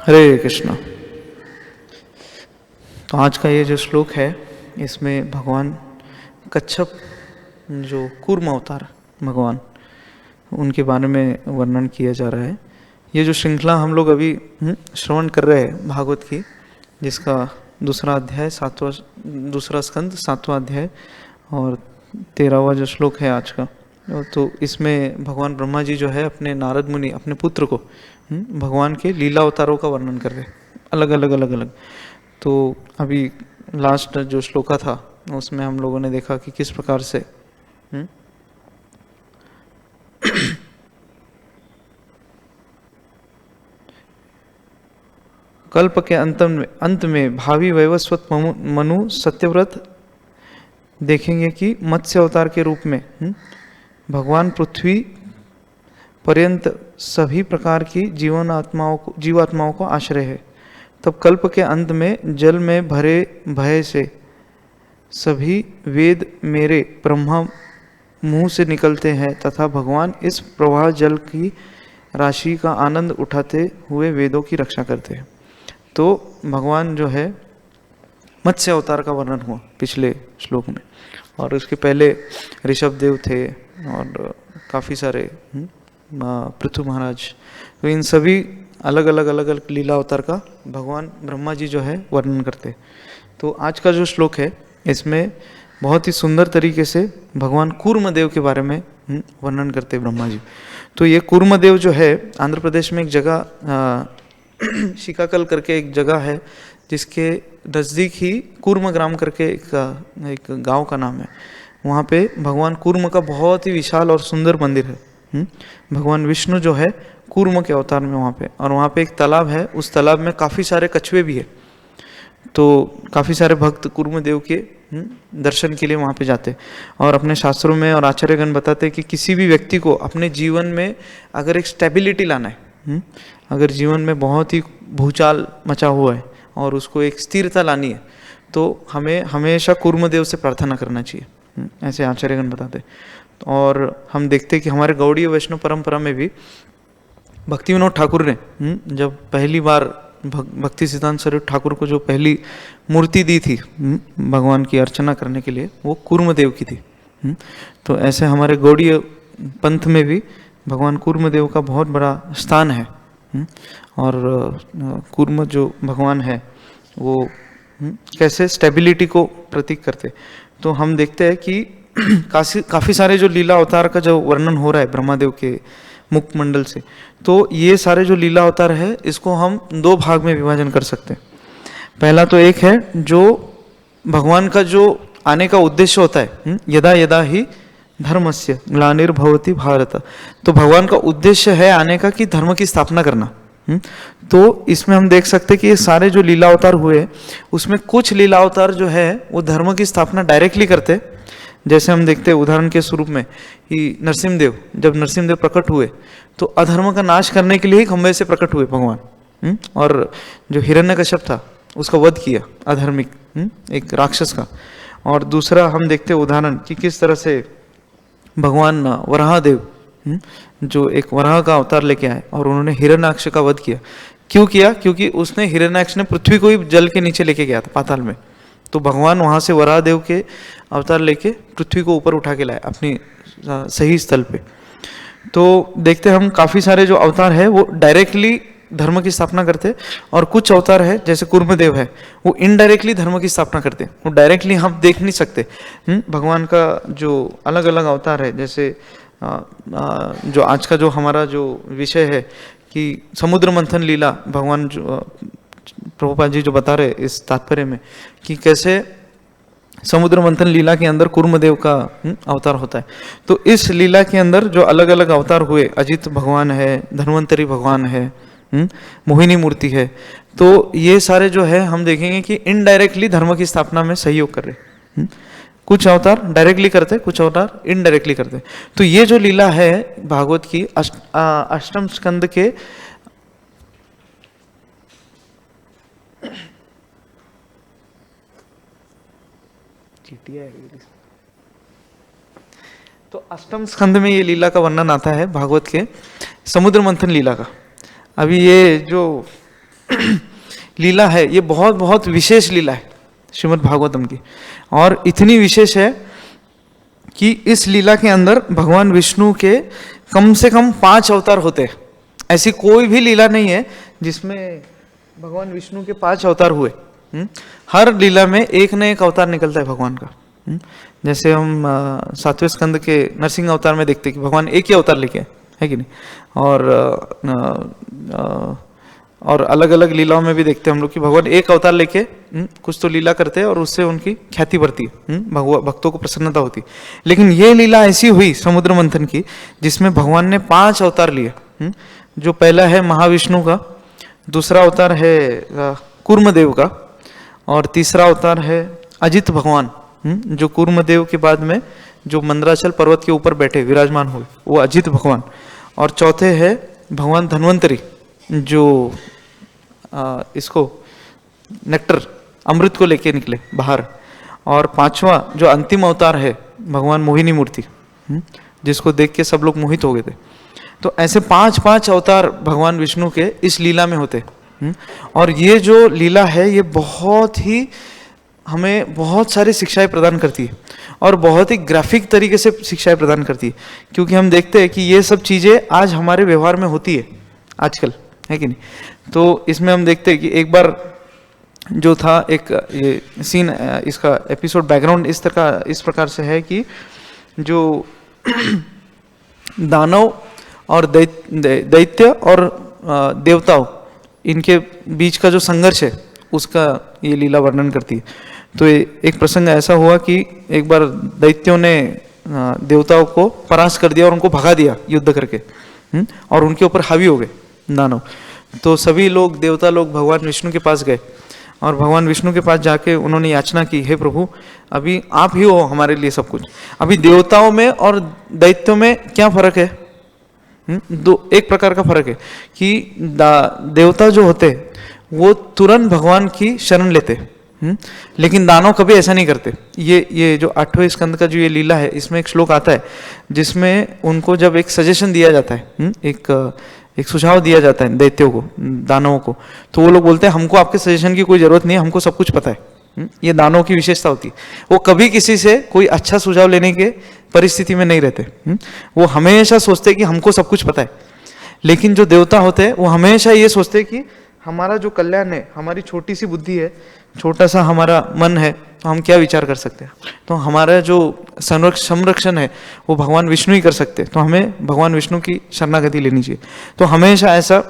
हरे कृष्णा। तो आज का ये जो श्लोक है, इसमें भगवान कच्छप जो कूर्म अवतार भगवान, उनके बारे में वर्णन किया जा रहा है। ये जो श्रृंखला हम लोग अभी श्रवण कर रहे हैं भागवत की, जिसका दूसरा अध्याय दूसरा स्कंद 7वां अध्याय और 13वां जो श्लोक है आज का, तो इसमें भगवान ब्रह्मा जी जो है अपने नारद मुनि, अपने पुत्र को भगवान के लीला अवतारों का वर्णन कर रहे हैं, अलग अलग अलग अलग। तो अभी लास्ट जो श्लोका था उसमें हम लोगों ने देखा कि किस प्रकार से कल्प के अंत में भावी वैवस्वत मनु सत्यव्रत देखेंगे कि मत्स्य अवतार के रूप में भगवान पृथ्वी पर्यंत सभी प्रकार की जीवात्माओं को आश्रय है। तब कल्प के अंत में जल में भरे भय से सभी वेद मेरे ब्रह्मा मुंह से निकलते हैं तथा भगवान इस प्रवाह जल की राशि का आनंद उठाते हुए वेदों की रक्षा करते हैं। तो भगवान जो है मत्स्य अवतार का वर्णन हुआ पिछले श्लोक में, और उसके पहले ऋषभ देव थे और काफ़ी सारे पृथु महाराज। तो इन सभी अलग अलग लीला अवतार का भगवान ब्रह्मा जी जो है वर्णन करते। तो आज का जो श्लोक है इसमें बहुत ही सुंदर तरीके से भगवान कूर्मदेव के बारे में वर्णन करते ब्रह्मा जी। तो ये कूर्मदेव जो है आंध्र प्रदेश में एक जगह शिकाकल करके एक जगह है, जिसके नज़दीक ही कूर्म ग्राम करके एक गांव का नाम है। वहाँ पे भगवान कूर्म का बहुत ही विशाल और सुंदर मंदिर है। भगवान विष्णु जो है कूर्म के अवतार में वहाँ पे, और वहाँ पे एक तालाब है, उस तालाब में काफ़ी सारे कछुए भी है। तो काफ़ी सारे भक्त कूर्म देव के दर्शन के लिए वहाँ पे जाते, और अपने शास्त्रों में और आचार्यगण बताते कि किसी भी व्यक्ति को अपने जीवन में अगर एक स्टेबिलिटी लाना है, अगर जीवन में बहुत ही भूचाल मचा हुआ है और उसको एक स्थिरता लानी है, तो हमें हमेशा कूर्मदेव से प्रार्थना करना चाहिए, ऐसे आचार्यगण बताते। और हम देखते कि हमारे गौड़ीय वैष्णव परंपरा में भी भक्ति विनोद ठाकुर ने जब पहली बार भक्ति सिद्धांत स्वरूप ठाकुर को जो पहली मूर्ति दी थी भगवान की अर्चना करने के लिए, वो कूर्मदेव की थी। तो ऐसे हमारे गौड़ीय पंथ में भी भगवान कूर्मदेव का बहुत बड़ा स्थान है। और कूर्म जो भगवान है वो कैसे स्टेबिलिटी को प्रतीक करते। तो हम देखते हैं कि काफ़ी सारे जो लीला अवतार का जो वर्णन हो रहा है ब्रह्मादेव के मुखमंडल से, तो ये सारे जो लीला अवतार है इसको हम दो भाग में विभाजन कर सकते हैं। पहला तो एक है जो भगवान का जो आने का उद्देश्य होता है, यदा यदा ही धर्मस्य ग्लानिर्भवति भारत। तो भगवान का उद्देश्य है आने का कि धर्म की स्थापना करना। तो इसमें हम देख सकते हैं कि ये सारे जो लीला अवतार हुए उसमें कुछ लीला अवतार जो है वो धर्म की स्थापना डायरेक्टली करते। जैसे हम देखते हैं उदाहरण के स्वरूप में कि नरसिम्हदेव, जब नरसिम्हदेव प्रकट हुए तो अधर्म का नाश करने के लिए ही खंबे से प्रकट हुए भगवान, और जो हिरण्यकश्यप था उसका वध किया, अधर्मिक एक राक्षस का। और दूसरा हम देखते हैं उदाहरण कि किस तरह से भगवान वराहदेव जो एक वराह का अवतार लेके आए और उन्होंने हिरण्याक्ष का वध किया। क्यों किया? क्योंकि उसने हिरण्याक्ष ने पृथ्वी को ही जल के नीचे लेके गया था, पाताल में। तो भगवान वहाँ से वराहदेव के अवतार लेके पृथ्वी को ऊपर उठा के लाए अपनी सही स्थल पे। तो देखते हम काफ़ी सारे जो अवतार है वो डायरेक्टली धर्म की स्थापना करते, और कुछ अवतार है जैसे कूर्मदेव है वो इनडायरेक्टली धर्म की स्थापना करते। वो डायरेक्टली हम देख नहीं सकते। भगवान का जो अलग अलग अवतार है, जैसे जो आज का जो हमारा जो विषय है कि समुद्र मंथन लीला, भगवान जो प्रभुपाद जी जो बता रहे इस तात्पर्य में कि कैसे समुद्र मंथन लीला के अंदर कूर्मदेव का अवतार होता है। तो इस लीला के अंदर जो अलग अलग अवतार हुए, अजित भगवान है, धन्वंतरी भगवान है, मोहिनी मूर्ति है, तो ये सारे जो है हम देखेंगे कि इनडायरेक्टली धर्म की स्थापना में सहयोग कर रहे। कुछ अवतार डायरेक्टली करते, कुछ अवतार इनडायरेक्टली करते। तो ये जो लीला है भागवत की अष्टम स्कंद के तो अष्टम स्कंद में ये लीला का वर्णन आता है भागवत के, समुद्र मंथन लीला का। अभी ये जो लीला है ये बहुत बहुत विशेष लीला है श्रीमद् भागवतम की, और इतनी विशेष है कि इस लीला के अंदर भगवान विष्णु के कम से कम 5 अवतार होते हैं। ऐसी कोई भी लीला नहीं है जिसमें भगवान विष्णु के 5 अवतार हुए। हर लीला में एक न एक अवतार निकलता है भगवान का। जैसे हम 7वें स्कंद के नरसिंह अवतार में देखते हैं कि भगवान एक ही अवतार लेके है कि नहीं, और अलग अलग लीलाओं में भी देखते हैं हम लोग कि भगवान एक अवतार लेके कुछ तो लीला करते हैं और उससे उनकी ख्याति बढ़ती है, भक्तों को प्रसन्नता होती। लेकिन ये लीला ऐसी हुई समुद्र मंथन की जिसमें भगवान ने 5 अवतार लिए। जो पहला है महाविष्णु का, दूसरा अवतार है कूर्मदेव का, और तीसरा अवतार है अजित भगवान, जो कूर्मदेव के बाद में जो मंदराचल पर्वत के ऊपर बैठे विराजमान हुए वो अजित भगवान, और चौथे है भगवान धन्वंतरी जो इसको नेक्टर अमृत को लेके निकले बाहर, और 5वां जो अंतिम अवतार है भगवान मोहिनी मूर्ति, जिसको देख के सब लोग मोहित हो गए थे। तो ऐसे 5 अवतार भगवान विष्णु के इस लीला में होते। और ये जो लीला है ये बहुत ही हमें बहुत सारी शिक्षाएं प्रदान करती है, और बहुत ही ग्राफिक तरीके से शिक्षाएं प्रदान करती है, क्योंकि हम देखते हैं कि ये सब चीज़ें आज हमारे व्यवहार में होती है आजकल, है कि नहीं। तो इसमें हम देखते हैं कि एक बार जो था एक ये सीन, इसका एपिसोड बैकग्राउंड इस प्रकार से है कि जो दानव और दैत्य और देवताओं इनके बीच का जो संघर्ष है उसका ये लीला वर्णन करती है। तो एक प्रसंग ऐसा हुआ कि एक बार दैत्यों ने देवताओं को परास्त कर दिया और उनको भगा दिया युद्ध करके, और उनके ऊपर हावी हो गए दानव। तो सभी लोग देवता लोग भगवान विष्णु के पास गए, और भगवान विष्णु के पास जाके उन्होंने याचना की, हे प्रभु अभी आप ही हो हमारे लिए सब कुछ। अभी देवताओं में और दैत्यों में क्या फर्क है? एक प्रकार का फर्क है कि देवता जो होते वो तुरंत भगवान की शरण लेते, लेकिन दानव कभी ऐसा नहीं करते। ये जो 8वें स्कंद का जो ये लीला है इसमें एक श्लोक आता है जिसमें उनको जब एक सजेशन दिया जाता है, एक सुझाव दिया जाता है दैत्यों को, दानवों को, तो वो लोग बोलते हैं हमको आपके सजेशन की कोई जरूरत नहीं है, हमको सब कुछ पता है। ये दानवों की विशेषता होती है, वो कभी किसी से कोई अच्छा सुझाव लेने के परिस्थिति में नहीं रहते। वो हमेशा सोचते हैं कि हमको सब कुछ पता है। लेकिन जो देवता होते हैं वो हमेशा ये सोचते हैं कि हमारा जो कल्याण है, हमारी छोटी सी बुद्धि है, छोटा सा हमारा मन है, तो हम क्या विचार कर सकते हैं। तो हमारा जो संरक्षण है वो भगवान विष्णु ही कर सकते हैं, तो हमें भगवान विष्णु की शरणागति लेनी चाहिए। तो हमेशा ऐसा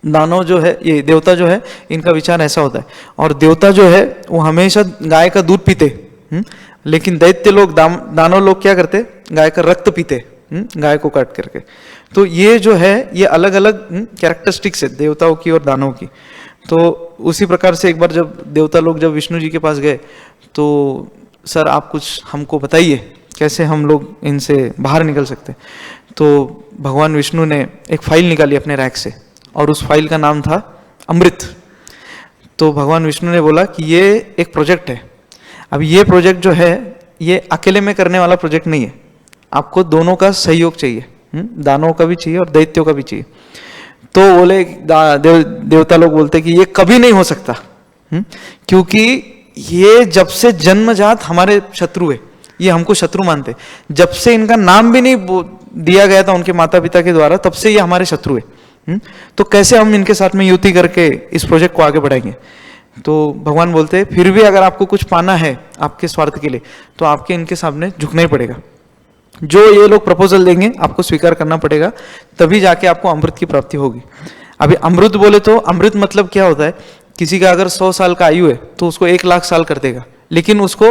दानव जो है, ये देवता जो है, इनका विचार ऐसा होता है। और देवता जो है वो हमेशा गाय का दूध पीते, लेकिन दैत्य लोग, दानव लोग क्या करते, गाय का रक्त पीते, गाय को काट करके। तो ये जो है ये अलग अलग कैरेक्टरिस्टिक्स है देवताओं की और दानवों की। तो उसी प्रकार से एक बार जब देवता लोग जब विष्णु जी के पास गए तो सर आप कुछ हमको बताइए कैसे हम लोग इनसे बाहर निकल सकते। तो भगवान विष्णु ने एक फाइल निकाली अपने रैक से, और उस फाइल का नाम था अमृत। तो भगवान विष्णु ने बोला कि ये एक प्रोजेक्ट है, अब ये प्रोजेक्ट जो है ये अकेले में करने वाला प्रोजेक्ट नहीं है, आपको दोनों का सहयोग चाहिए, दानवों का भी चाहिए और दैत्यों का भी चाहिए। तो बोले देवता लोग बोलते कि ये कभी नहीं हो सकता, क्योंकि ये जब से जन्मजात हमारे शत्रु है, ये हमको शत्रु मानते, जब से इनका नाम भी नहीं दिया गया था उनके माता पिता के द्वारा, तब से ये हमारे शत्रु है। तो कैसे हम इनके साथ में युति करके इस प्रोजेक्ट को आगे बढ़ाएंगे। तो भगवान बोलते हैं फिर भी अगर आपको कुछ पाना है आपके स्वार्थ के लिए तो आपके इनके सामने झुकना ही पड़ेगा। जो ये लोग प्रपोजल देंगे आपको स्वीकार करना पड़ेगा, तभी जाके आपको अमृत की प्राप्ति होगी। अभी अमृत बोले तो अमृत मतलब क्या होता है, किसी का अगर 100 साल का आयु है तो उसको 1 लाख साल कर देगा, लेकिन उसको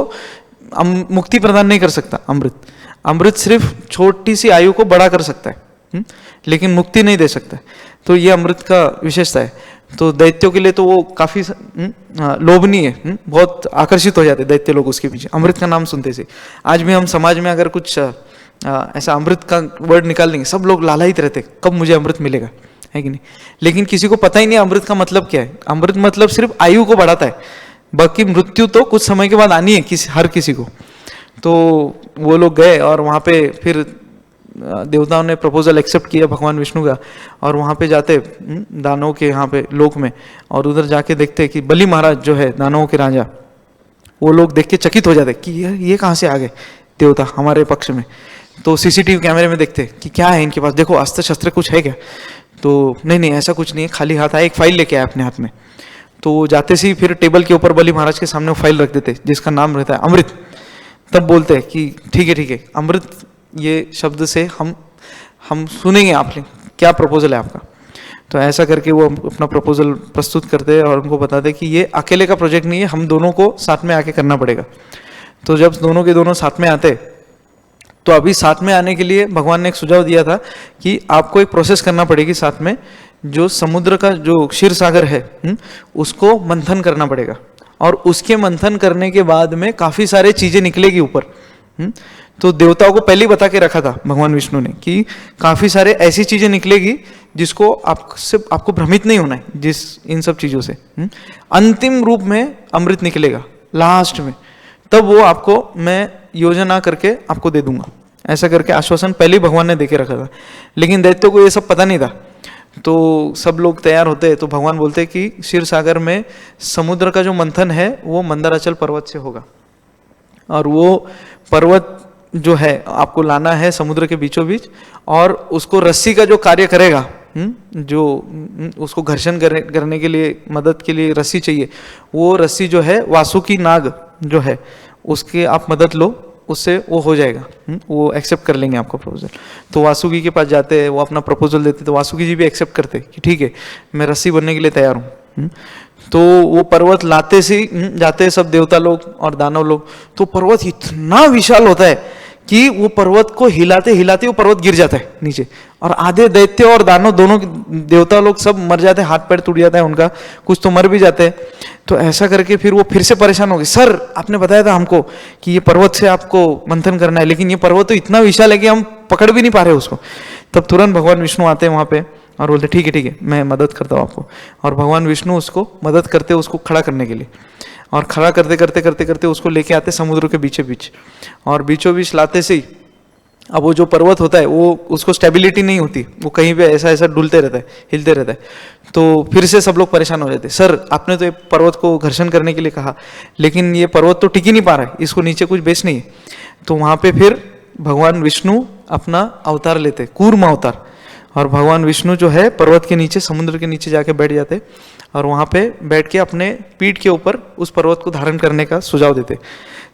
मुक्ति प्रदान नहीं कर सकता। अमृत सिर्फ छोटी सी आयु को बड़ा कर सकता है, लेकिन मुक्ति नहीं दे सकता। तो ये अमृत का विशेषता है। तो दैत्यों के लिए तो वो काफी लोभनीय है, बहुत आकर्षित हो जाते दैत्य लोग उसके पीछे अमृत का नाम सुनते से। आज भी हम समाज में अगर कुछ ऐसा अमृत का वर्ड निकाल देंगे, सब लोग लालायित रहते कब मुझे अमृत मिलेगा, है कि नहीं। लेकिन किसी को पता ही नहीं अमृत का मतलब क्या है। अमृत मतलब सिर्फ आयु को बढ़ाता है, बाकी मृत्यु तो कुछ समय के बाद आनी है हर किसी को। तो वो लोग गए और वहाँ पे फिर देवताओं ने प्रपोजल एक्सेप्ट किया भगवान विष्णु का, और वहाँ पे जाते दानवों के यहाँ पे लोक में, और उधर जाके देखते कि बलि महाराज जो है दानवों के राजा, वो लोग देख के चकित हो जाते कि ये कहाँ से आ गए देवता हमारे पक्ष में। तो सीसीटीवी कैमरे में देखते कि क्या है इनके पास, देखो अस्त्र शस्त्र कुछ है क्या, तो नहीं ऐसा कुछ नहीं है, खाली हाथ आए, एक फाइल लेके आए अपने हाथ में। तो जाते से ही फिर टेबल के ऊपर बलि महाराज के सामने वो फाइल रख देते जिसका नाम रहता है अमृत। तब बोलते हैं कि ठीक है अमृत, ये शब्द से हम सुनेंगे आपने क्या प्रपोजल है आपका। तो ऐसा करके वो अपना प्रपोजल प्रस्तुत करते हैं और उनको बताते कि ये अकेले का प्रोजेक्ट नहीं है, हम दोनों को साथ में आके करना पड़ेगा। तो जब दोनों के दोनों साथ में आते, तो अभी साथ में आने के लिए भगवान ने एक सुझाव दिया था कि आपको एक प्रोसेस करना पड़ेगी साथ में, जो समुद्र का जो क्षीर सागर है उसको मंथन करना पड़ेगा, और उसके मंथन करने के बाद में काफ़ी सारे चीज़ें निकलेगी ऊपर। तो देवताओं को पहले ही बता के रखा था भगवान विष्णु ने कि काफ़ी सारे ऐसी चीज़ें निकलेगी जिसको आपको भ्रमित नहीं होना है, इन सब चीज़ों से। अंतिम रूप में अमृत निकलेगा लास्ट में, तब वो आपको मैं योजना करके आपको दे दूंगा, ऐसा करके आश्वासन पहले ही भगवान ने देके रखा था। लेकिन दैत्यों को ये सब पता नहीं था, तो सब लोग तैयार होते हैं। तो भगवान बोलते हैं कि क्षीर सागर में समुद्र का जो मंथन है वो मंदराचल पर्वत से होगा, और वो पर्वत जो है आपको लाना है समुद्र के बीचों बीच, और उसको रस्सी का जो कार्य करेगा, जो उसको घर्षण करने के लिए मदद के लिए रस्सी चाहिए, वो रस्सी जो है वासुकी नाग जो है उसके आप मदद लो, उससे वो हो जाएगा, वो एक्सेप्ट कर लेंगे आपका प्रपोजल। तो वासुकी के पास जाते हैं, वो अपना प्रपोजल देते, तो वासुकी जी भी एक्सेप्ट करते कि ठीक है मैं रस्सी बनने के लिए तैयार हूँ। तो वो पर्वत लाते से जाते हैं सब देवता लोग और दानव लोग, तो पर्वत इतना विशाल होता है कि वो पर्वत को हिलाते हिलाते वो पर्वत गिर जाता है नीचे, और आधे दैत्य और दानव दोनों देवता लोग सब मर जाते हैं, हाथ पैर टूट जाता है उनका, कुछ तो मर भी जाते हैं। तो ऐसा करके फिर वो फिर से परेशान हो गए, सर आपने बताया था हमको कि ये पर्वत से आपको मंथन करना है, लेकिन ये पर्वत तो इतना विशाल है कि हम पकड़ भी नहीं पा रहे उसको। तब तुरंत भगवान विष्णु आते हैं वहाँ पे और बोलते ठीक है मैं मदद करता हूँ आपको, और भगवान विष्णु उसको मदद करते उसको खड़ा करने के लिए, और खड़ा करते उसको लेके आते समुद्र के बीचों बीच, और बीचों बीच लाते से ही अब वो जो पर्वत होता है वो उसको स्टेबिलिटी नहीं होती, वो कहीं पे ऐसा डुलते रहता है, हिलते रहता है। तो फिर से सब लोग परेशान हो जाते, सर आपने तो ये पर्वत को घर्षण करने के लिए कहा, लेकिन ये पर्वत तो टिक ही नहीं पा रहा है, इसको नीचे कुछ बेस नहीं है। तो वहाँ पे फिर भगवान विष्णु अपना अवतार लेते, कूर्म अवतार, और भगवान विष्णु जो है पर्वत के नीचे समुद्र के नीचे जाके बैठ जाते, और वहाँ पे बैठ के अपने पीठ के ऊपर उस पर्वत को धारण करने का सुझाव देते।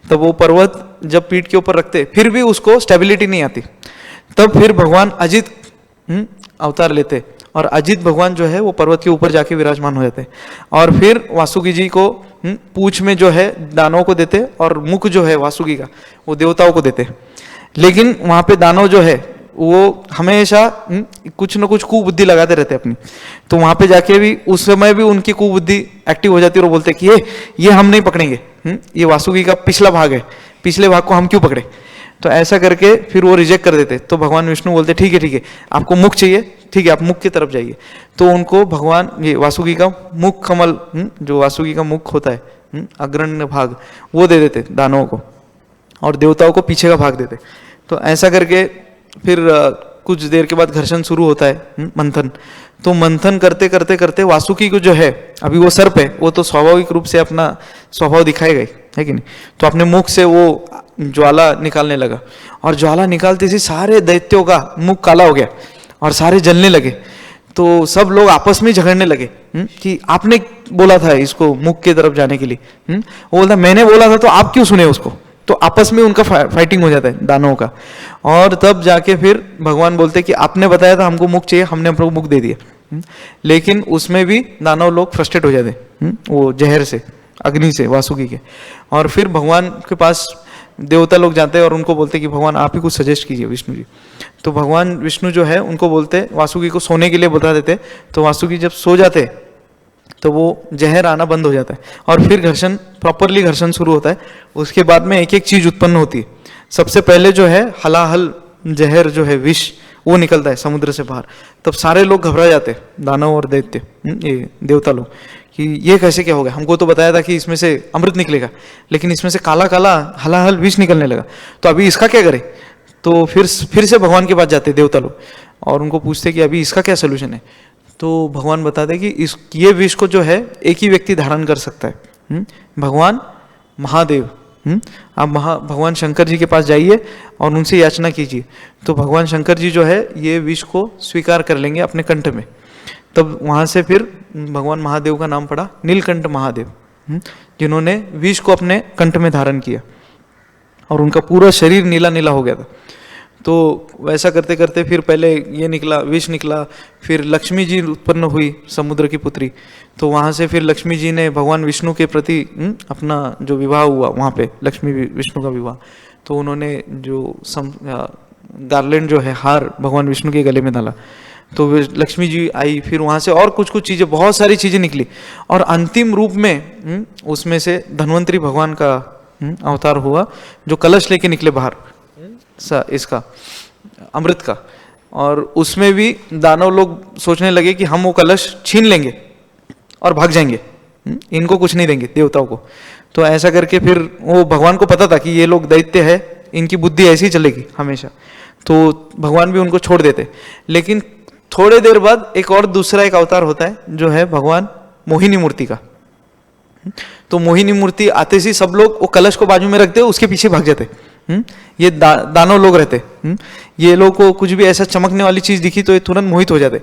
तब वो पर्वत जब पीठ के ऊपर रखते फिर भी उसको स्टेबिलिटी नहीं आती, तब फिर भगवान अजित अवतार लेते, और अजित भगवान जो है वो पर्वत के ऊपर जाके विराजमान हो जाते, और फिर वासुकी जी को पूंछ में जो है दानवों को देते, और मुख जो है वासुकी का वो देवताओं को देते। लेकिन वहाँ पे दानव जो है वो हमेशा कुछ न कुछ कुबुद्धि लगाते रहते अपनी, तो वहां पे जाके भी उस समय भी उनकी कुबुद्धि एक्टिव हो जाती है, और बोलते कि ये हम नहीं पकड़ेंगे, ये वासुकी का पिछला भाग है, पिछले भाग को हम क्यों पकड़े। तो ऐसा करके फिर वो रिजेक्ट कर देते। तो भगवान विष्णु बोलते ठीक है आपको मुख चाहिए, ठीक है आप मुख की तरफ जाइए। तो उनको भगवान ये वासुकी का मुख कमल, जो वासुकी का मुख होता है अग्रण्य भाग, वो दे देते दानवों को, और देवताओं को पीछे का भाग देते। तो ऐसा करके फिर कुछ देर के बाद घर्षण शुरू होता है, मंथन। तो मंथन करते करते वासुकी को जो है, अभी वो सर्प है, वो तो स्वाभाविक रूप से अपना स्वभाव दिखाएगा है कि नहीं, तो अपने मुख से वो ज्वाला निकालने लगा, और ज्वाला निकालते से सारे दैत्यों का मुख काला हो गया और सारे जलने लगे। तो सब लोग आपस में झगड़ने लगे कि आपने बोला था इसको मुख की तरफ जाने के लिए, वो बोलता मैंने बोला था तो आप क्यों सुने उसको। तो आपस में उनका फाइटिंग हो जाता है दानवों का, और तब जाके फिर भगवान बोलते कि आपने बताया था हमको मुख चाहिए, हमने हमको मुख दे दिया। लेकिन उसमें भी दानव लोग फ्रस्ट्रेट हो जाते वो जहर से, अग्नि से, वासुकी के। और फिर भगवान के पास देवता लोग जाते हैं और उनको बोलते कि भगवान आप ही कुछ सजेस्ट कीजिए विष्णु जी। तो भगवान विष्णु जो है उनको बोलते, वासुकी को सोने के लिए बता देते। तो वासुकी जब सो जाते तो वो जहर आना बंद हो जाता है, और फिर घर्षण, प्रॉपरली घर्षण शुरू होता है। उसके बाद में एक एक चीज उत्पन्न होती है। सबसे पहले जो है हलाहल जहर जो है विष, वो निकलता है समुद्र से बाहर। तब सारे लोग घबरा जाते हैं, दानव और दैत्य, ये देवता लोग, कि ये कैसे क्या हो गया, हमको तो बताया था कि इसमें से अमृत निकलेगा, लेकिन इसमें से काला काला हलाहल विष निकलने लगा, तो अभी इसका क्या करें। तो फिर से भगवान के पास जाते देवता लोग और उनको पूछते कि अभी इसका क्या सोल्यूशन है। तो भगवान बताते कि ये विष को जो है एक ही व्यक्ति धारण कर सकता है, भगवान महादेव। आप भगवान शंकर जी के पास जाइए और उनसे याचना कीजिए, तो भगवान शंकर जी जो है ये विष को स्वीकार कर लेंगे अपने कंठ में। तब वहाँ से फिर भगवान महादेव का नाम पड़ा नीलकंठ महादेव, जिन्होंने विष को अपने कंठ में धारण किया और उनका पूरा शरीर नीला नीला हो गया था। तो वैसा करते करते फिर पहले ये निकला, विष निकला, फिर लक्ष्मी जी उत्पन्न हुई समुद्र की पुत्री। तो वहाँ से फिर लक्ष्मी जी ने भगवान विष्णु के प्रति अपना जो विवाह हुआ वहाँ पे लक्ष्मी विष्णु का विवाह, तो उन्होंने जो गार्लैंड जो है हार भगवान विष्णु के गले में डाला, तो लक्ष्मी जी आई। फिर वहाँ से और कुछ कुछ चीज़ें, बहुत सारी चीज़ें निकली और अंतिम रूप में उसमें से धन्वंतरी भगवान का अवतार हुआ, जो कलश लेके निकले बाहर इसका अमृत का। और उसमें भी दानव लोग सोचने लगे कि हम वो कलश छीन लेंगे और भाग जाएंगे, इनको कुछ नहीं देंगे देवताओं को। तो ऐसा करके फिर वो भगवान को पता था कि ये लोग दैत्य है, इनकी बुद्धि ऐसी ही चलेगी हमेशा, तो भगवान भी उनको छोड़ देते। लेकिन थोड़े देर बाद एक और दूसरा एक अवतार होता है जो है भगवान मोहिनी मूर्ति का। तो मोहिनी मूर्ति आते ही सब लोग वो कलश को बाजू में रखते, उसके पीछे भाग जाते। ये दानव लोग रहते, ये लोग को कुछ भी ऐसा चमकने वाली चीज दिखी तो ये तुरंत मोहित हो जाते।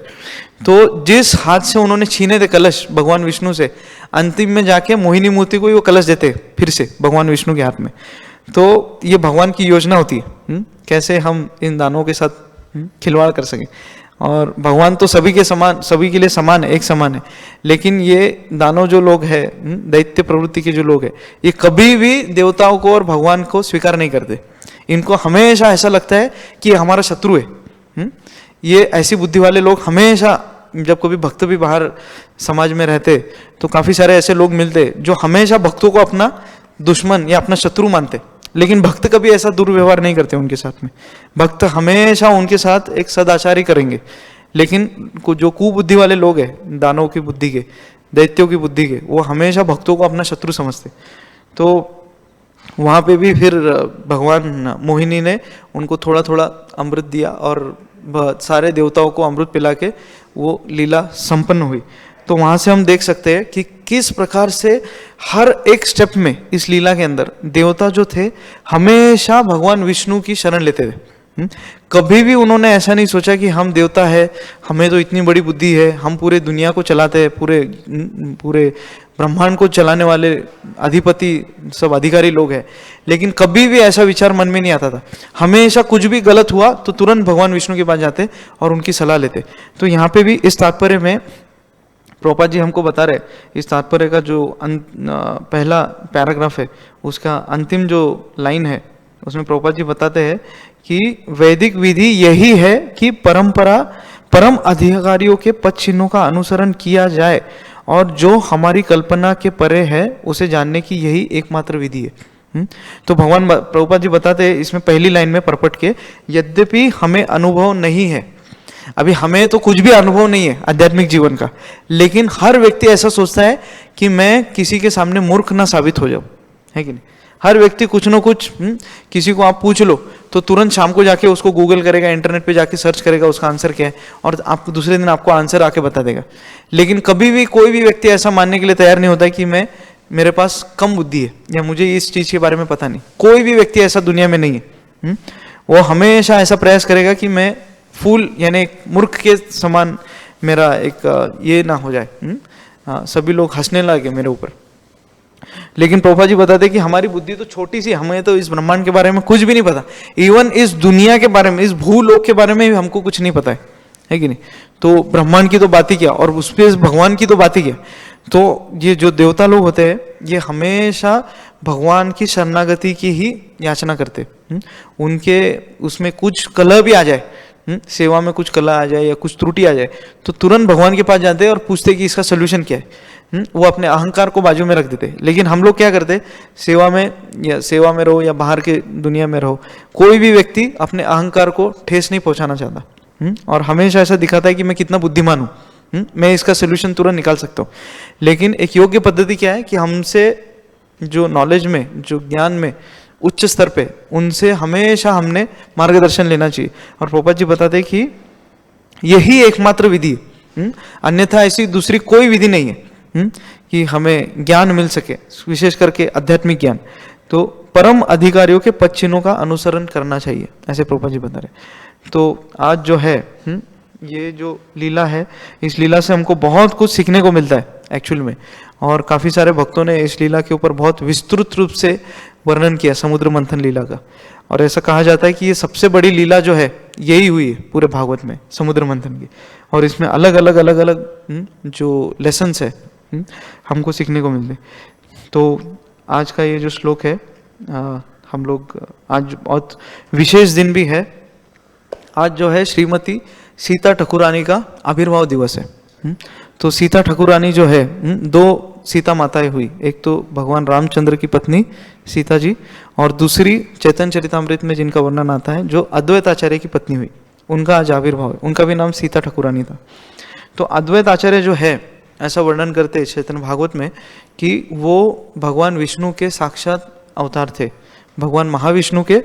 तो जिस हाथ से उन्होंने छीने थे कलश भगवान विष्णु से, अंतिम में जाके मोहिनी मूर्ति को ही वो कलश देते फिर से भगवान विष्णु के हाथ में। तो ये भगवान की योजना होती है, कैसे हम इन दानवों के साथ खिलवाड़ कर सकें। और भगवान तो सभी के समान, सभी के लिए समान है, एक समान है, लेकिन ये दानव जो लोग हैं, दैत्य प्रवृत्ति के जो लोग हैं, ये कभी भी देवताओं को और भगवान को स्वीकार नहीं करते। इनको हमेशा ऐसा लगता है कि हमारा शत्रु है। ये ऐसी बुद्धि वाले लोग हमेशा, जब कभी भक्त भी बाहर समाज में रहते तो काफी सारे ऐसे लोग मिलते जो हमेशा भक्तों को अपना दुश्मन या अपना शत्रु मानते, लेकिन भक्त कभी ऐसा दुर्व्यवहार नहीं करते उनके साथ में। भक्त हमेशा उनके साथ एक सदाचारी करेंगे, लेकिन जो कुबुद्धि वाले लोग हैं, दानव की बुद्धि के, दैत्यों की बुद्धि के, वो हमेशा भक्तों को अपना शत्रु समझते। तो वहाँ पे भी फिर भगवान मोहिनी ने उनको थोड़ा थोड़ा अमृत दिया और सारे देवताओं को अमृत पिला के वो लीला संपन्न हुई। तो वहाँ से हम देख सकते हैं कि किस प्रकार से हर एक स्टेप में इस लीला के अंदर देवता जो थे हमेशा भगवान विष्णु की शरण लेते थे। कभी भी उन्होंने ऐसा नहीं सोचा कि हम देवता है, हमें तो इतनी बड़ी बुद्धि है, हम पूरे दुनिया को चलाते हैं, पूरे ब्रह्मांड को चलाने वाले अधिपति सब अधिकारी लोग हैं। लेकिन कभी भी ऐसा विचार मन में नहीं आता था। हमेशा कुछ भी गलत हुआ तो तुरंत भगवान विष्णु के पास जाते और उनकी सलाह लेते। तो यहाँ पे भी इस तात्पर्य में प्रभुपाद जी हमको बता रहे, इस तात्पर्य का जो पहला पैराग्राफ है उसका अंतिम जो लाइन है उसमें प्रभुपाद जी बताते हैं कि वैदिक विधि यही है कि परम अधिकारियों के पद चिन्हों का अनुसरण किया जाए और जो हमारी कल्पना के परे है उसे जानने की यही एकमात्र विधि है। तो भगवान प्रभुपाद जी बताते हैं इसमें पहली लाइन में परपट के, यद्यपि हमें अनुभव नहीं है, अभी हमें तो कुछ भी अनुभव नहीं है आध्यात्मिक जीवन का, लेकिन हर व्यक्ति ऐसा सोचता है कि मैं किसी के सामने मूर्ख ना साबित हो जाऊं, है कि नहीं। हर व्यक्ति कुछ ना कुछ, किसी को आप पूछ लो तो तुरंत शाम को जाके उसको गूगल करेगा, इंटरनेट पे जाके सर्च करेगा उसका आंसर क्या है, और आपको दूसरे दिन आपको आंसर आके बता देगा। लेकिन कभी भी कोई भी व्यक्ति ऐसा मानने के लिए तैयार नहीं होता है कि मेरे पास कम बुद्धि है या मुझे इस चीज के बारे में पता नहीं। कोई भी व्यक्ति ऐसा दुनिया में नहीं है। वो हमेशा ऐसा प्रयास करेगा कि मैं फूल यानी एक मूर्ख के समान मेरा एक ये ना हो जाए, सभी लोग हंसने लगे मेरे ऊपर। लेकिन प्रभुपाद जी बताते कि हमारी बुद्धि तो छोटी सी, हमें तो इस ब्रह्मांड के बारे में कुछ भी नहीं पता, इवन इस दुनिया के बारे में, इस भूलोक के बारे में भी हमको कुछ नहीं पता है कि नहीं। तो ब्रह्मांड की तो बात ही क्या, और उस पर भगवान की तो बात ही क्या। तो ये जो देवता लोग होते हैं ये हमेशा भगवान की शरणागति की ही याचना करते। उनके उसमें कुछ कलह भी आ जाए, सेवा में कुछ कला आ जाए या कुछ त्रुटि आ जाए तो तुरंत भगवान के पास जाते हैं और पूछते कि इसका सोल्यूशन क्या है। वो अपने अहंकार को बाजू में रख देते। लेकिन हम लोग क्या करते, सेवा में रहो या बाहर के दुनिया में रहो, कोई भी व्यक्ति अपने अहंकार को ठेस नहीं पहुंचाना चाहता और हमेशा ऐसा दिखाता है कि मैं कितना बुद्धिमान हूँ। मैं इसका सोल्यूशन तुरंत निकाल सकता हूँ। लेकिन एक योग्य पद्धति क्या है कि हमसे जो नॉलेज में, जो ज्ञान में उच्च स्तर पे, उनसे हमेशा हमने मार्गदर्शन लेना चाहिए। और प्रभुपाद जी बताते हैं कि यही एकमात्र विधि है, अन्यथा ऐसी दूसरी कोई विधि नहीं है कि हमें ज्ञान मिल सके, विशेष करके आध्यात्मिक ज्ञान। तो परम अधिकारियों के पद चिन्हों का अनुसरण करना चाहिए, ऐसे प्रभुपाद जी बता रहे। तो आज जो है ये जो लीला है, इस लीला से हमको बहुत कुछ सीखने को मिलता है एक्चुअल में। और काफ़ी सारे भक्तों ने इस लीला के ऊपर बहुत विस्तृत रूप से वर्णन किया, समुद्र मंथन लीला का। और ऐसा कहा जाता है कि ये सबसे बड़ी लीला जो है यही हुई है पूरे भागवत में, समुद्र मंथन की। और इसमें अलग अलग जो लेसन्स है हमको सीखने को मिलते। तो आज का ये जो श्लोक है, हम लोग आज बहुत विशेष दिन भी है। आज जो है श्रीमती सीता ठाकुरानी का आविर्भाव दिवस है। तो सीता ठाकुरानी जो है, दो सीता माताएं हुई, एक तो भगवान रामचंद्र की पत्नी सीता जी, और दूसरी चैतन्य चरितामृत में जिनका वर्णन आता है जो अद्वैत आचार्य की पत्नी हुई, उनका आज आविर्भाव है। उनका भी नाम सीता ठाकुरानी था। तो अद्वैत आचार्य जो है, ऐसा वर्णन करते हैं चैतन्य भागवत में कि वो भगवान विष्णु के साक्षात अवतार थे, भगवान महाविष्णु के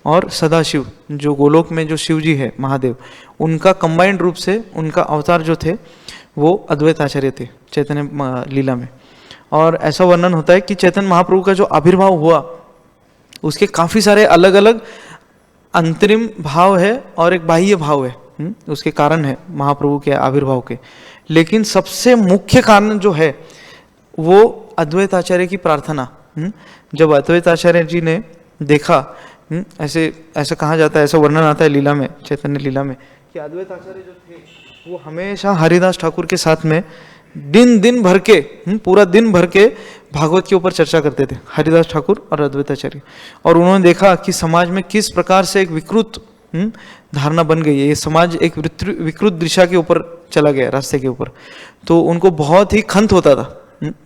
और सदाशिव, जो गोलोक में जो शिव जी है महादेव, उनका कंबाइंड रूप से उनका अवतार जो थे वो अद्वैत आचार्य थे चैतन्य लीला में। और ऐसा वर्णन होता है कि चैतन्य महाप्रभु का जो आविर्भाव हुआ उसके काफ़ी सारे अलग अलग अंतरिम भाव है और एक बाह्य भाव है, उसके कारण है महाप्रभु के आविर्भाव के। लेकिन सबसे मुख्य कारण जो है वो अद्वैत आचार्य की प्रार्थना। जब अद्वैत आचार्य जी ने देखा, ऐसा कहा जाता है, ऐसा वर्णन आता है लीला में, चैतन्य लीला में, कि अद्वैत आचार्य जो थे वो हमेशा हरिदास ठाकुर के साथ में दिन भर के, पूरा दिन भर के भागवत के ऊपर चर्चा करते थे, हरिदास ठाकुर और अद्वैत आचार्य। और उन्होंने देखा कि समाज में किस प्रकार से एक विकृत धारणा बन गई है, ये समाज एक विकृत दिशा के ऊपर चला गया, रास्ते के ऊपर। तो उनको बहुत ही खंत होता था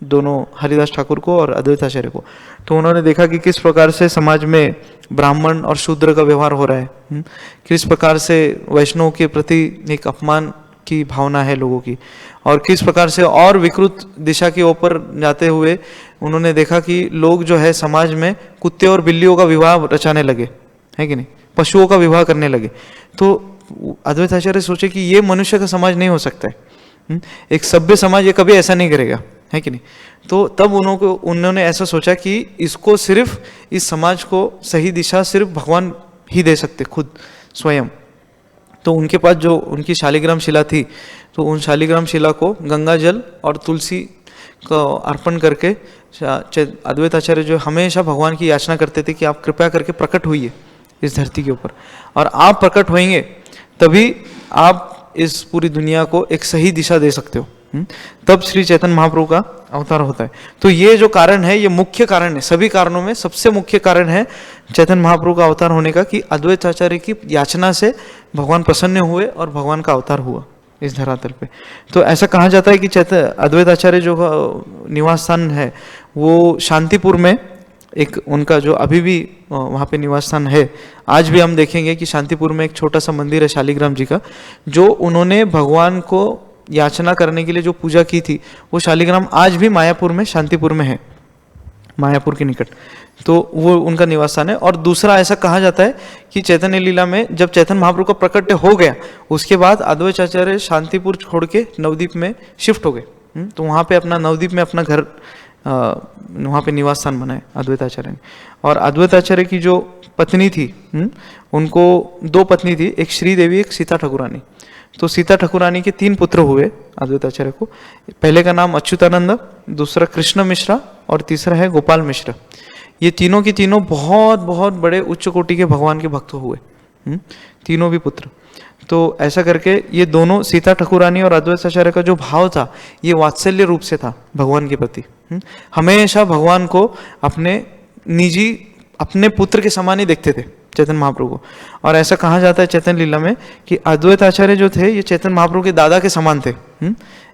दोनों, हरिदास ठाकुर को और अद्वैत आचार्य को। तो उन्होंने देखा कि किस प्रकार से समाज में ब्राह्मण और शूद्र का व्यवहार हो रहा है, किस प्रकार से वैष्णव के प्रति एक अपमान की भावना है लोगों की, और किस प्रकार से और विकृत दिशा के ऊपर जाते हुए उन्होंने देखा कि लोग जो है समाज में कुत्ते और बिल्लियों का विवाह रचाने लगे, है कि नहीं, पशुओं का विवाह करने लगे। तो अद्वैत आचार्य सोचे कि ये मनुष्य का समाज नहीं हो सकता है, एक सभ्य समाज ये कभी ऐसा नहीं करेगा, है कि नहीं। तो तब उन्होंने ऐसा सोचा कि इसको सिर्फ, इस समाज को सही दिशा सिर्फ भगवान ही दे सकते, खुद स्वयं। तो उनके पास जो उनकी शालिग्राम शिला थी, तो उन शालिग्राम शिला को गंगा जल और तुलसी को अर्पण करके अद्वैत आचार्य जो हमेशा भगवान की याचना करते थे कि आप कृपया करके प्रकट होइए इस धरती के ऊपर, और आप प्रकट होंगे तभी आप इस पूरी दुनिया को एक सही दिशा दे सकते हो। तब श्री चैतन्य महाप्रभु का अवतार होता है। तो ये जो कारण है, ये मुख्य कारण है, सभी कारणों में सबसे मुख्य कारण है चैतन्य महाप्रभु का अवतार होने का, कि अद्वैत आचार्य की याचना से भगवान प्रसन्न हुए और भगवान का अवतार हुआ इस धरातल पे। तो ऐसा कहा जाता है कि अद्वैत आचार्य जो निवास स्थान है वो शांतिपुर में, एक उनका जो अभी भी वहाँ पे निवास स्थान है, आज भी हम देखेंगे कि शांतिपुर में एक छोटा सा मंदिर है शालिग्राम जी का, जो उन्होंने भगवान को याचना करने के लिए जो पूजा की थी, वो शालिग्राम आज भी मायापुर में, शांतिपुर में है, मायापुर के निकट। तो वो उनका निवास स्थान है। और दूसरा ऐसा कहा जाता है कि चैतन्य लीला में जब चैतन्य महाप्रभु का प्रकट हो गया, उसके बाद अद्वैत आचार्य शांतिपुर छोड़ के नवद्वीप में शिफ्ट हो गए। तो वहाँ पे अपना नवद्वीप में अपना घर, वहाँ पे निवास स्थान बनाए अद्वैत आचार्य ने। और अद्वैत आचार्य की जो पत्नी थी, उनको दो पत्नी थी, एक श्रीदेवी, एक सीता ठाकुरानी। तो सीता ठाकुरानी के 3 पुत्र हुए अद्वैत आचार्य को। पहले का नाम अच्युतानंद, दूसरा कृष्ण मिश्रा और तीसरा है गोपाल मिश्रा। ये तीनों की तीनों बहुत बहुत बड़े उच्च कोटि के भगवान के भक्त हुए, तीनों भी पुत्र। तो ऐसा करके ये दोनों, सीता ठाकुरानी और अद्वैत आचार्य का जो भाव था, ये वात्सल्य रूप से था भगवान के प्रति। हमेशा भगवान को अपने निजी, अपने पुत्र के समान ही देखते थे चैतन्य महाप्रभु को। और ऐसा कहा जाता है चैतन्य लीला में कि अद्वैत आचार्य जो थे ये चैतन्य महाप्रभु के दादा के समान थे,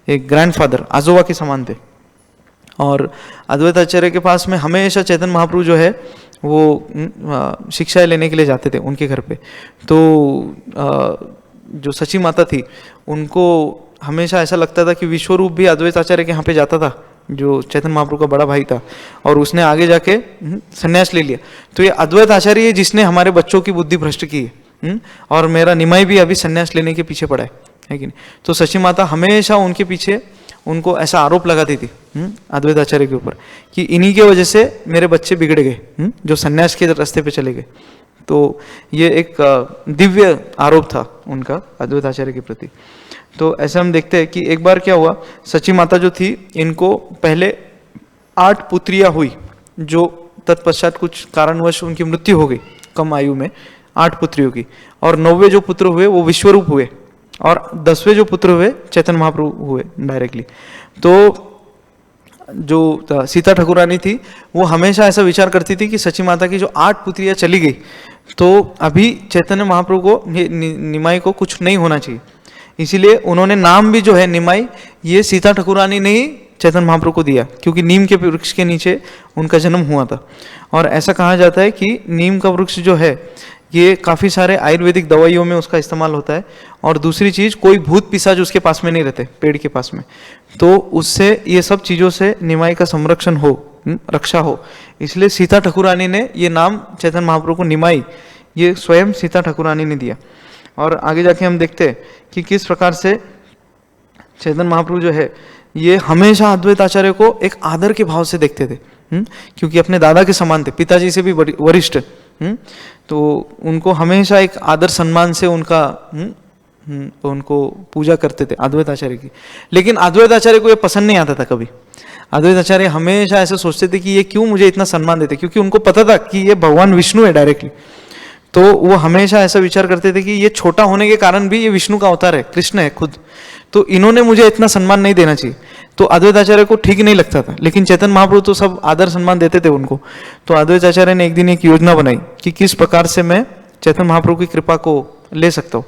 एक ग्रैंडफादर, आजोबा के समान थे। और अद्वैत आचार्य के पास में हमेशा चैतन्य महाप्रभु जो है वो शिक्षा लेने के लिए जाते थे उनके घर पे। तो जो सची माता थी, उनको हमेशा ऐसा लगता था कि विश्वरूप भी अद्वैत आचार्य के यहाँ पे जाता था, जो चैतन्य महाप्रभु का बड़ा भाई था, और उसने आगे जाके संन्यास ले लिया। तो ये अद्वैत आचार्य है जिसने हमारे बच्चों की बुद्धि भ्रष्ट की है, और मेरा निमाई भी अभी संन्यास लेने के पीछे पड़ा है कि नहीं। तो सची माता हमेशा उनके पीछे, उनको ऐसा आरोप लगाती थी अद्वैत आचार्य के ऊपर कि इन्हीं के वजह से मेरे बच्चे बिगड़ गए, जो संन्यास के रास्ते पे चले गए। तो ये एक दिव्य आरोप था उनका अद्वैत आचार्य के प्रति। तो ऐसा हम देखते हैं कि एक बार क्या हुआ, सची माता जो थी, इनको पहले 8 पुत्रियां हुई, जो तत्पश्चात कुछ कारणवश उनकी मृत्यु हो गई कम आयु में, 8 पुत्रियों की। और 9वें जो पुत्र हुए वो विश्वरूप हुए, और 10वें जो पुत्र हुए चैतन्य महाप्रभु हुए डायरेक्टली। तो जो सीता ठाकुरानी थी वो हमेशा ऐसा विचार करती थी कि सची माता की जो 8 पुत्रियां चली गई, तो अभी चैतन्य महाप्रभु को, निमाई को कुछ नहीं होना चाहिए। इसीलिए उन्होंने नाम भी जो है निमाई, ये सीता ठाकुरानी ने ही चैतन्य महाप्रभु को दिया, क्योंकि नीम के वृक्ष के नीचे उनका जन्म हुआ था। और ऐसा कहा जाता है कि नीम का वृक्ष जो है ये काफ़ी सारे आयुर्वेदिक दवाइयों में उसका इस्तेमाल होता है। और दूसरी चीज़, कोई भूत पिशाच उसके पास में नहीं रहते, पेड़ के पास में, तो उससे ये सब चीज़ों से निमाई का संरक्षण हो, रक्षा हो। इसलिए सीता ठाकुरानी ने ये नाम चैतन्य महाप्रभु को निमाई, ये स्वयं सीता ठाकुरानी ने दिया। और आगे जाके हम देखते हैं कि किस प्रकार से चैतन्य महाप्रभु जो है ये हमेशा अद्वैत आचार्य को एक आदर के भाव से देखते थे, क्योंकि अपने दादा के समान थे, पिताजी से भी वरिष्ठ, तो उनको हमेशा एक आदर सम्मान से उनको पूजा करते थे अद्वैत आचार्य की। लेकिन अद्वैत आचार्य को ये पसंद नहीं आता था कभी। अद्वैत आचार्य हमेशा ऐसे सोचते थे कि ये क्यों मुझे इतना सम्मान देते, क्योंकि उनको पता था कि ये भगवान विष्णु है डायरेक्टली। तो वो हमेशा ऐसा विचार करते थे कि ये छोटा होने के कारण भी ये विष्णु का अवतार है, कृष्ण है खुद, तो इन्होंने मुझे इतना सम्मान नहीं देना चाहिए। तो अद्वैत आचार्य को ठीक नहीं लगता था। लेकिन चैतन्य महाप्रभु तो सब आदर सम्मान देते थे उनको। तो अद्वैत आचार्य ने एक दिन एक योजना बनाई कि किस प्रकार से मैं चैतन्य महाप्रभु की कृपा को ले सकता हूँ।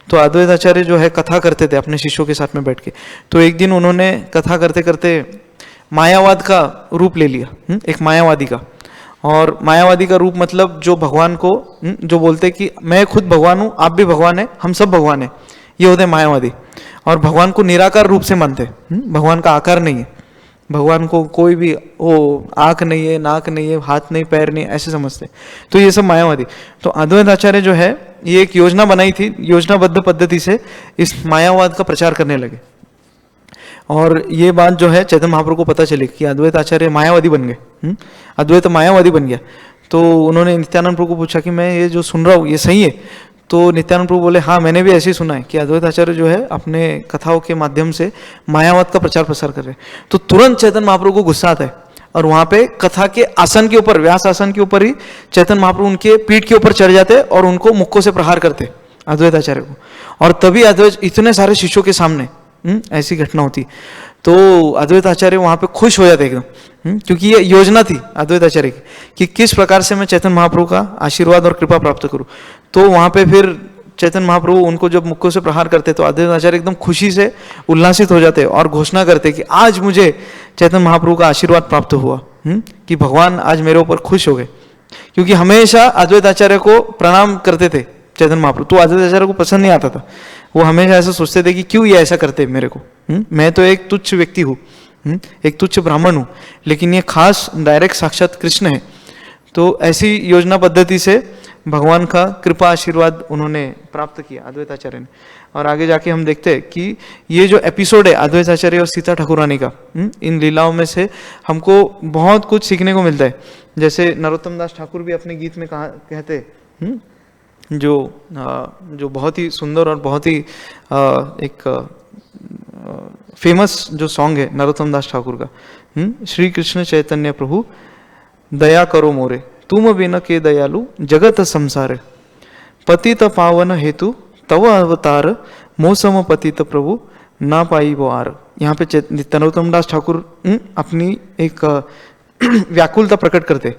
तो अद्वैत आचार्य जो है कथा करते थे अपने शिष्यों के साथ में बैठ के। तो एक दिन उन्होंने कथा करते करते मायावाद का रूप ले लिया, एक मायावादी का। और मायावादी का रूप मतलब जो भगवान को जो बोलते कि मैं खुद भगवान हूँ, आप भी भगवान है, हम सब भगवान है, ये होते मायावादी। और भगवान को निराकार रूप से मानते, भगवान का आकार नहीं है, भगवान को कोई भी वो आँख नहीं है, नाक नहीं है, हाथ नहीं, पैर नहीं, ऐसे समझते। तो ये सब मायावादी। तो अद्वैत आचार्य जो है ये एक योजना बनाई थी, योजनाबद्ध पद्धति से इस मायावाद का प्रचार करने लगे। और ये बात जो है चैतन्य महाप्रभु को पता चली कि अद्वैत आचार्य मायावादी बन गए, अद्वैत मायावादी बन गया। तो उन्होंने नित्यानंद प्रभु को पूछा कि मैं ये जो सुन रहा हूँ ये सही है? तो नित्यानंद प्रभु बोले हाँ, मैंने भी ऐसे ही सुना है कि अद्वैत आचार्य जो है अपने कथाओं के माध्यम से मायावाद का प्रचार प्रसार कर रहे हैं। तो तुरंत चैतन्य महाप्रभु को गुस्सा आता है, और वहाँ पे कथा के आसन के ऊपर, व्यास आसन के ऊपर ही चैतन्य महाप्रभु उनके पीठ के ऊपर चढ़ जाते और उनको मुक्कों से प्रहार करते अद्वैत आचार्य को। और तभी अद्वैत इतने सारे शिष्यों के सामने ऐसी घटना होती। तो अद्वैत आचार्य वहाँ पे खुश हो जाते एकदम, क्योंकि ये योजना थी अद्वैत आचार्य की कि किस प्रकार से मैं चैतन्य महाप्रभु का आशीर्वाद और कृपा प्राप्त करूँ। तो वहाँ पे फिर चैतन्य महाप्रभु उनको जब मुक्कों से प्रहार करते तो अद्वैत आचार्य एकदम खुशी से उल्लासित हो जाते और घोषणा करते कि आज मुझे चैतन्य महाप्रभु का आशीर्वाद प्राप्त हुआ, कि भगवान आज मेरे ऊपर खुश हो गए। क्योंकि हमेशा अद्वैत आचार्य को प्रणाम करते थे चैतन्य महाप्रभु, तो अद्वैत आचार्य को पसंद नहीं आता था। वो हमेशा ऐसा सोचते थे कि क्यों ये ऐसा करते मेरे को, मैं तो एक तुच्छ व्यक्ति हूँ, एक तुच्छ ब्राह्मण हूँ, लेकिन ये खास डायरेक्ट साक्षात कृष्ण है। तो ऐसी योजना पद्धति से भगवान का कृपा आशीर्वाद उन्होंने प्राप्त किया अद्वैत आचार्य ने। और आगे जाके हम देखते हैं कि ये जो एपिसोड है अद्वैत आचार्य और सीता ठाकुरानी का, इन लीलाओं में से हमको बहुत कुछ सीखने को मिलता है। जैसे नरोत्तम दास ठाकुर भी अपने गीत में कहते जो बहुत ही सुंदर और बहुत ही एक फेमस जो सॉन्ग है नरोत्तम दास ठाकुर का, श्री कृष्ण चैतन्य प्रभु दया करो मोरे, तुम बिन के दयालु जगत संसार, पतित पावन हेतु तव अवतार, मौसम पतित प्रभु ना पाई वो आर। यहाँ पे नरोत्तम दास ठाकुर अपनी एक व्याकुलता प्रकट करते,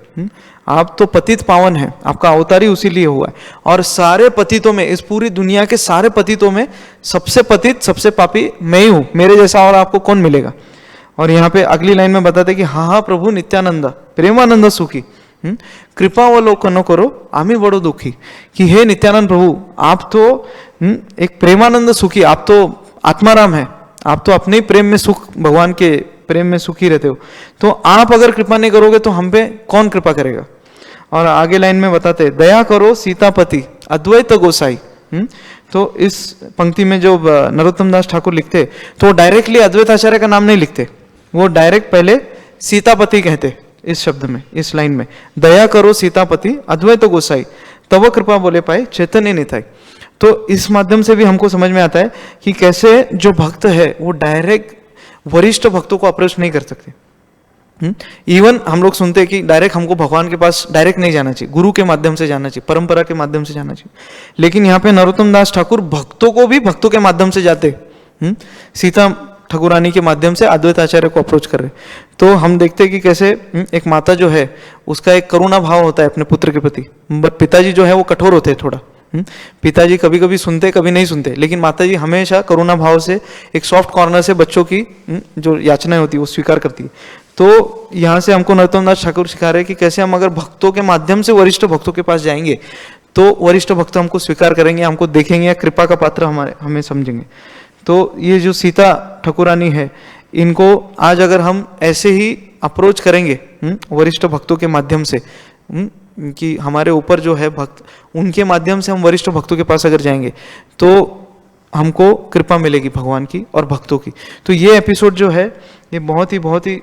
आप तो पतित पावन हैं, आपका अवतार ही उसी लिए हुआ है, और सारे पतितों में, इस पूरी दुनिया के सारे पतितों में सबसे पतित सबसे पापी मैं ही हूँ, मेरे जैसा और आपको कौन मिलेगा। और यहाँ पे अगली लाइन में बताते कि हाँ हाँ प्रभु नित्यानंद प्रेमानंद सुखी, कृपावलोकन करो आमी बड़ो दुखी। कि हे नित्यानंद प्रभु, आप तो एक प्रेमानंद सुखी, आप तो आत्माराम है, आप तो अपने ही प्रेम में सुख, भगवान के प्रेम में सुखी रहते हो, तो आप अगर कृपा नहीं करोगे तो हम पे कौन कृपा करेगा। और आगे लाइन में बताते, दया करो सीतापति अद्वैत गोसाई। तो इस पंक्ति में जो नरोत्तम दास ठाकुर लिखते, तो वो डायरेक्टली अद्वैत आचार्य का नाम नहीं लिखते, वो डायरेक्ट पहले सीतापति कहते इस शब्द में, इस लाइन में, दया करो सीतापति अद्वैत गोसाई तब कृपा बोले पाए चैतन्य निताई। तो इस माध्यम से भी हमको समझ में आता है कि कैसे जो भक्त है वो डायरेक्ट वरिष्ठ भक्तों को अप्रोच नहीं कर सकते। इवन हम लोग सुनते हैं कि डायरेक्ट हमको भगवान के पास डायरेक्ट नहीं जाना चाहिए, गुरु के माध्यम से जाना चाहिए, परंपरा के माध्यम से जाना चाहिए। लेकिन यहाँ पे नरोत्तम दास ठाकुर भक्तों को भी भक्तों के माध्यम से जाते, सीता ठाकुरानी के माध्यम से अद्वैत आचार्य को अप्रोच कर रहे। तो हम देखते हैं कि कैसे एक माता जो है उसका एक करुणा भाव होता है अपने पुत्र के प्रति, बट पिताजी जो है वो कठोर होते हैं थोड़ा। पिताजी कभी कभी सुनते कभी नहीं सुनते, लेकिन माताजी हमेशा करुणा भाव से एक सॉफ्ट कॉर्नर से बच्चों की जो याचनाएं होती है वो स्वीकार करती है। तो यहाँ से हमको नरोत्तम दास ठाकुर सिखा रहे हैं कि कैसे हम अगर भक्तों के माध्यम से वरिष्ठ भक्तों के पास जाएंगे तो वरिष्ठ भक्त हमको स्वीकार करेंगे, हमको देखेंगे, कृपा का पात्र हमें समझेंगे। तो ये जो सीता ठाकुरानी है, इनको आज अगर हम ऐसे ही अप्रोच करेंगे वरिष्ठ भक्तों के माध्यम से, कि हमारे ऊपर जो है भक्त, उनके माध्यम से हम वरिष्ठ भक्तों के पास अगर जाएंगे तो हमको कृपा मिलेगी भगवान की और भक्तों की। तो ये एपिसोड जो है ये बहुत ही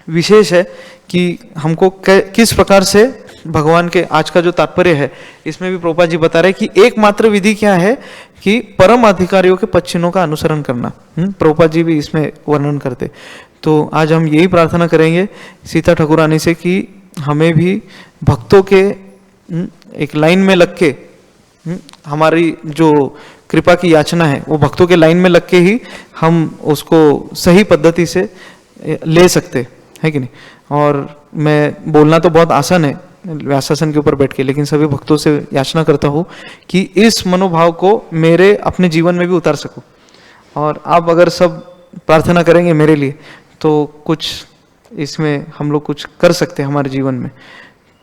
विशेष है कि हमको किस प्रकार से भगवान के आज का जो तात्पर्य है, इसमें भी प्रभुपाद जी बता रहे हैं कि एकमात्र विधि क्या है कि परम अधिकारियों के पद चिन्हों का अनुसरण करना। प्रभुपाद जी भी इसमें वर्णन करते। तो आज हम यही प्रार्थना करेंगे सीता ठाकुरानी से कि हमें भी भक्तों के एक लाइन में लग के, हमारी जो कृपा की याचना है वो भक्तों के लाइन में लग के ही हम उसको सही पद्धति से ले सकते है कि नहीं। और मैं बोलना तो बहुत आसान है व्यासासन के ऊपर बैठ के, लेकिन सभी भक्तों से याचना करता हूँ कि इस मनोभाव को मेरे अपने जीवन में भी उतार सकूं। और आप अगर सब प्रार्थना करेंगे मेरे लिए तो कुछ इसमें हम लोग कुछ कर सकते हैं हमारे जीवन में।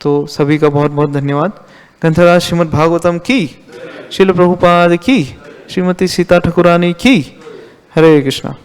तो सभी का बहुत बहुत धन्यवाद। ग्रंथराज श्रीमद् भागवतम की, श्रील प्रभुपाद की, श्रीमती सीता ठाकुरानी की। हरे कृष्णा।